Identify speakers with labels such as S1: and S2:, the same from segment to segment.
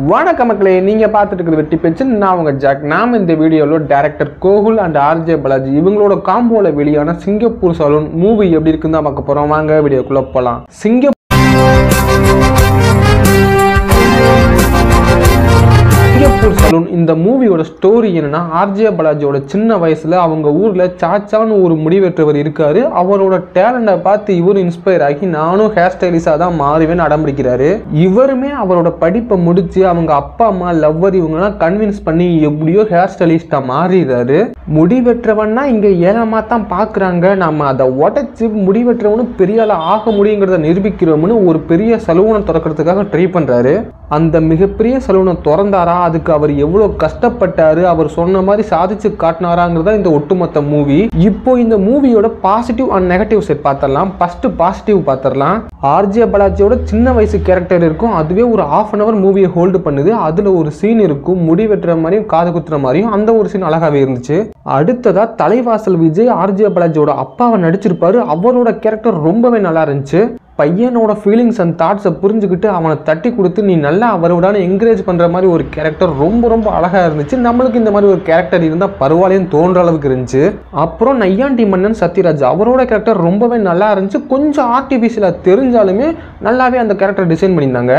S1: வணக்கம் மக்களே, நீங்க பார்த்துட்டு இருக்கிறது வெட்டி பேச்சு. நான் உங்க ஜாக். நாம இந்த வீடியோல director Gokul and RJ Balaji இவங்களோட காம்போல வெளியான சிங்கப்பூர் சலூன் மூவி எப்படி இருக்குன்னு தான் பார்க்க போறோம். வாங்க வீடியோக்குள்ள போலாம். சிங்கப்பூர் சலூன் இந்த மூவியோட ஸ்டோரி என்னன்னா, ஆர்ஜே பாலாஜியோட சின்ன வயசுல அவங்க ஊர்ல சாச்சான்னு ஒரு முடிவெற்றவர் இருக்காரு. அவரோட டேலண்ட பார்த்து இவரு இன்ஸ்பயர் ஆகி நானும் ஹேர் ஸ்டைலிஸ்டா தான் மாறுவேன்னு அடம்பிடிக்கிறாரு. இவருமே அவரோட படிப்பை முடிச்சு அவங்க அப்பா அம்மா லவ்வர் இவங்கெல்லாம் கன்வின்ஸ் பண்ணி எப்படியோ ஹேர் ஸ்டைலிஸ்டா மாறிடுறாரு. முடிவெற்றவன்னா இங்க ஏழமா தான் பாக்குறாங்க. நம்ம அதை உடைச்சு முடிவெற்றவனு பெரிய ஆள ஆக முடியுங்கிறத நிரூபிக்கிறோம்னு ஒரு பெரிய சலூனை திறக்கிறதுக்காக ட்ரை பண்றாரு. அந்த மிகப்பெரிய சலூனை திறந்தாரா, அதுக்கு அவர் எவ்வளவு கஷ்டப்பட்டாரு, அவர் சொன்ன மாதிரி சாதிச்சு காட்டினாராங்கிறதா இந்த ஒட்டுமொத்த மூவி. இப்போ இந்த மூவியோட பாசிட்டிவ் அண்ட் நெகட்டிவ் சைட் பார்த்தரலாம். ஃபர்ஸ்ட் பாசிட்டிவ் பார்த்தரலாம். ஆர்ஜே பாலாஜியோட சின்ன வயசு கேரக்டர் இருக்கும். அதுவே ஒரு ½ அன் அவர் மூவியை ஹோல்டு பண்ணுது. அதுல ஒரு சீன் இருக்கும், முடி வெட்டுற மாதிரியும் காது குத்துற மாதிரியும். அந்த ஒரு சீன் அழகாவே இருந்துச்சு. அடுத்ததா தலைவாசல் விஜய் ஆர்ஜே பாலாஜியோட அப்பாவை நடிச்சிருப்பாரு. அவரோட கேரக்டர் ரொம்பவே நல்லா இருந்துச்சு. பையனோட ஃபீலிங்ஸ் அண்ட் தாட்ஸை புரிஞ்சுக்கிட்டு அவனை தட்டி கொடுத்து நீ நல்லா அவரோட என்கரேஜ் பண்ணுற மாதிரி ஒரு கேரக்டர் ரொம்ப அழகாக இருந்துச்சு. நம்மளுக்கு இந்த மாதிரி ஒரு கேரக்டர் இருந்தால் பரவாயில்லைன்னு தோன்ற அளவுக்கு இருந்துச்சு. அப்புறம் நையாண்டி மன்னன் சத்யராஜ் அவரோட கேரக்டர் ரொம்பவே நல்லா இருந்துச்சு. கொஞ்சம் ஆர்டிஃபிஷியலாக தெரிஞ்சாலுமே நல்லாவே அந்த கேரக்டர் டிசைன் பண்ணியிருந்தாங்க.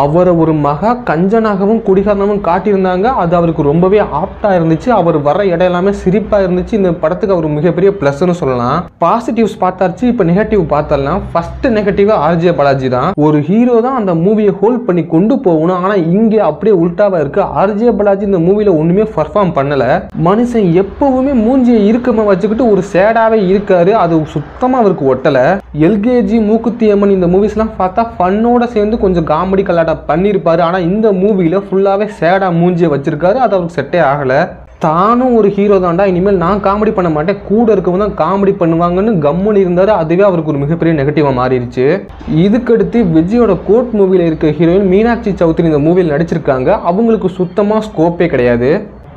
S1: அவரை ஒரு மகா கஞ்சனாகவும் குடிகாரனவும் காட்டியிருந்தாங்க. அது அவருக்கு ரொம்பவே ஆப்டா இருந்துச்சு. அவர் வர இடம் எல்லாமே சிரிப்பா இருந்துச்சு. இந்த படத்துக்கு அவர் மிகப்பெரிய பிளஸ்ன்னு சொல்லலாம். பாசிட்டிவ்ஸ் பார்த்தாச்சு. இப்போ நெகட்டிவ் பார்த்தரலாம். ஃபர்ஸ்ட் நெகட்டிவ் ஆர்ஜே பாலாஜி தான். ஒரு ஹீரோ தான் அந்த மூவியை ஹோல்ட் பண்ணி கொண்டு போகணும். ஆனா இங்கே அப்படியே உல்டாவா இருக்கு. ஆர்ஜே பாலாஜி இந்த மூவில ஒண்ணுமே பர்ஃபார்ம் பண்ணல. மனுஷன் எப்பவுமே மூஞ்சியை இறுக்கமா வச்சுக்கிட்டு ஒரு சேடாவே இருக்காரு. அது சுத்தமா அவருக்கு ஒட்டல. எல்கேஜி மூக்குத்தி அம்மன் இந்த மூவிஸ் எல்லாம் பார்த்தா ஃபன்னோட சேர்ந்து கொஞ்சம் காமெடி கலாட்டா பண்ணிருப்பாரு. ஆனா இந்த மூவில ஃபுல்லாவே சேடா மூஞ்சியை வச்சிருக்காரு. அது அவருக்கு செட்டே ஆகல. தானும் ஒரு ஹீரோ தான்டா, இனிமேல் நான் காமெடி பண்ண மாட்டேன், கூட இருக்கவங்க தான் காமெடி பண்ணுவாங்கன்னு கம்முன்னு இருந்தாரு. அதுவே அவருக்கு ஒரு மிகப்பெரிய நெகட்டிவா மாறிடுச்சு. இதுக்கடுத்து விஜயோட கோட் மூவில இருக்க ஹீரோயின் மீனாட்சி சௌத்ரி இந்த மூவியில் நடிச்சிருக்காங்க. அவங்களுக்கு சுத்தமா ஸ்கோப்பே கிடையாது.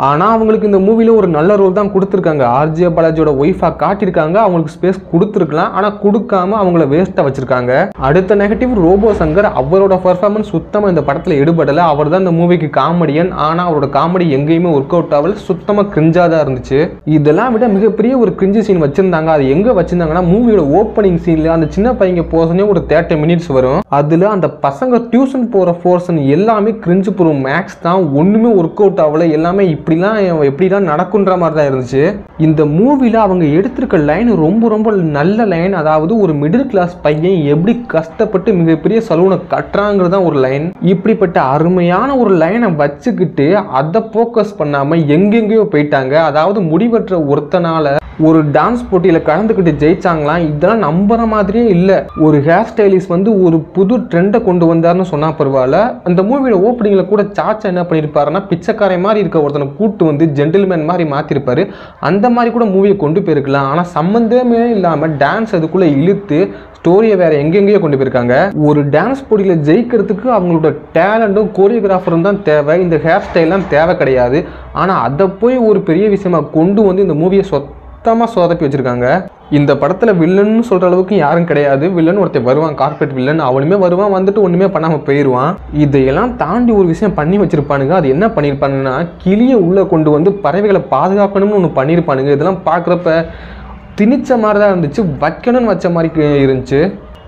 S1: ஆனால் அவங்களுக்கு இந்த மூவியில் ஒரு நல்ல ரோல் தான் கொடுத்துருக்காங்க. ஆர்ஜே பாலாஜியோட ஒய்ஃபாக காட்டியிருக்காங்க. அவங்களுக்கு ஸ்பேஸ் கொடுத்துருக்கலாம், ஆனால் கொடுக்காம அவங்கள வேஸ்ட்டாக வச்சிருக்காங்க. அடுத்த நெகட்டிவ் ரோபோ சங்கர். அவரோட பர்ஃபார்மன்ஸ் சுத்தமாக இந்த படத்தில் எடுபடலை. அவர் தான் இந்த மூவிக்கு காமெடியன். ஆனால் அவரோட காமெடி எங்கேயுமே ஒர்க் அவுட் ஆகல. சுத்தமாக கிரிஞ்சாக தான் இருந்துச்சு. இதெல்லாம் விட மிகப்பெரிய ஒரு கிரிஞ்சு சீன் வச்சிருந்தாங்க. அது எங்கே வச்சிருந்தாங்கன்னா, மூவியோட ஓப்பனிங் சீனில் அந்த சின்ன பையங்க போர்ஷனே ஒரு 30 மினிட்ஸ் வரும். அதில் அந்த பசங்க டியூஷன் போகிற போர்ஷன் எல்லாமே கிரிஞ்சு ப்ரூ மேக்ஸ் தான். ஒன்றுமே ஒர்க் அவுட் ஆகல. எல்லாமே எப்படிலாம் நடக்குன்ற மாதிரி தான் இருந்துச்சு. இந்த மூவில அவங்க எடுத்திருக்க லைன் ரொம்ப நல்ல லைன். அதாவது ஒரு மிடில் கிளாஸ் பையன் எப்படி கஷ்டப்பட்டு மிகப்பெரிய சலூனை கட்டுறாங்கிறது தான் ஒரு லைன். இப்படிப்பட்ட அருமையான ஒரு லைனை வச்சுக்கிட்டு அதை போக்கஸ் பண்ணாம எங்கெங்கயோ போயிட்டாங்க. அதாவது முடிவற்ற ஒருத்தனால ஒரு டான்ஸ் போட்டியில கலந்துக்கிட்டு ஜெயிச்சாங்களாம். இதெல்லாம் நம்புற மாதிரியே இல்லை. ஒரு ஹேர் ஸ்டைலிஸ்ட் வந்து ஒரு புது ட்ரெண்டை கொண்டு வந்தாருன்னு சொன்னா பரவாயில்ல. அந்த மூவியோட ஓப்பனிங்ல கூட சாச்சா என்ன பண்ணிருப்பாருன்னா, பிச்சைக்காரை மாதிரி இருக்க ஒருத்தனை கூட்டு வந்து ஜென்டில்மேன் மாதிரி மாத்திருப்பாரு. அந்த மாதிரி கூட மூவியை கொண்டு போயிருக்கலாம். ஆனா சம்பந்தமே இல்லாம டான்ஸ் அதுக்குள்ள இழுத்து ஸ்டோரியை வேற எங்கெங்கேயோ கொண்டு போயிருக்காங்க. ஒரு டான்ஸ் போட்டியில ஜெயிக்கிறதுக்கு அவங்களோட டேலண்டும் கோரியோகிராஃபரும் தான் தேவை. இந்த ஹேர் ஸ்டைல்லாம் தேவை கிடையாது. ஆனா அதை போய் ஒரு பெரிய விஷயமா கொண்டு வந்து இந்த மூவியை சுத்தமா சொதப்பி வச்சிருக்காங்க. இந்த படத்துல வில்லன்னு சொல்ற அளவுக்கு யாரும் கிடையாது. வில்லன் ஒருத்தர் வருவான், கார்பரேட் வில்லன். அவனுமே வருவான், வந்துட்டு ஒண்ணுமே பண்ணாம போயிடுவான். இதையெல்லாம் தாண்டி ஒரு விஷயம் பண்ணி வச்சிருப்பானுங்க. அது என்ன பண்ணிருப்பானுங்கன்னா, கிளியை உள்ள கொண்டு வந்து பறவைகளை பாதுகாக்கணும்னு ஒன்று பண்ணிருப்பானுங்க. இதெல்லாம் பாக்குறப்ப திணிச்ச மாதிரி தான் இருந்துச்சு. வைக்கணும்னு வச்ச மாதிரி இருந்துச்சு.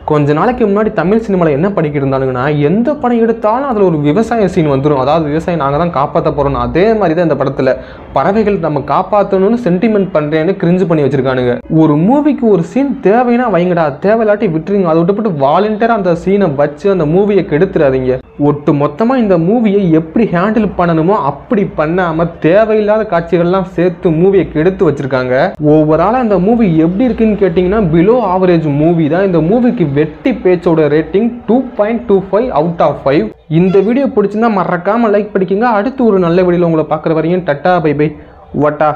S1: கொஞ்ச நாளைக்கு முன்னாடி தமிழ் சினிமாவில் என்ன பண்ணிக்கிட்டு இருந்தானுங்கன்னா, எந்த படம் எடுத்தாலும் அதில் ஒரு விவசாய சீன் வந்துடும். அதாவது விவசாயம் நாங்கள் தான் காப்பாற்ற போகிறோம். அதே மாதிரி தான் இந்த படத்தில் பறவைகள் நம்ம காப்பாற்றணும்னு சென்டிமெண்ட் பண்ணுறேன்னு கிரிஞ்சு பண்ணி வச்சிருக்கானுங்க. ஒரு மூவிக்கு ஒரு சீன் தேவைன்னா வைங்கடா, தேவையில்லாட்டி விட்டுருங்க. அதை விட்டுப்பட்டு வாலண்டியராக அந்த சீனை வச்சு அந்த மூவியை கெடுத்துறாதீங்க. ஒட்டு மொத்தமாக இந்த மூவியை எப்படி ஹேண்டில் பண்ணணுமோ அப்படி பண்ணாமல் தேவையில்லாத காட்சிகள்லாம் சேர்த்து மூவியை கெடுத்து வச்சிருக்காங்க. ஓவராலாக இந்த மூவி எப்படி இருக்குன்னு கேட்டிங்கன்னா, பிலோ ஆவரேஜ் மூவி தான். இந்த மூவிக்கு வெட்டி பேச்சோட ரேட்டிங் 2.25 அவுட் ஆஃப் 5. இந்த வீடியோ பிடிச்சிருந்தா மறக்காம லைக் பண்ணிக்கங்க. அடுத்து ஒரு நல்ல வீடியோல உங்களை பார்க்குற வரையும் டட்டா பை பை வட்டா.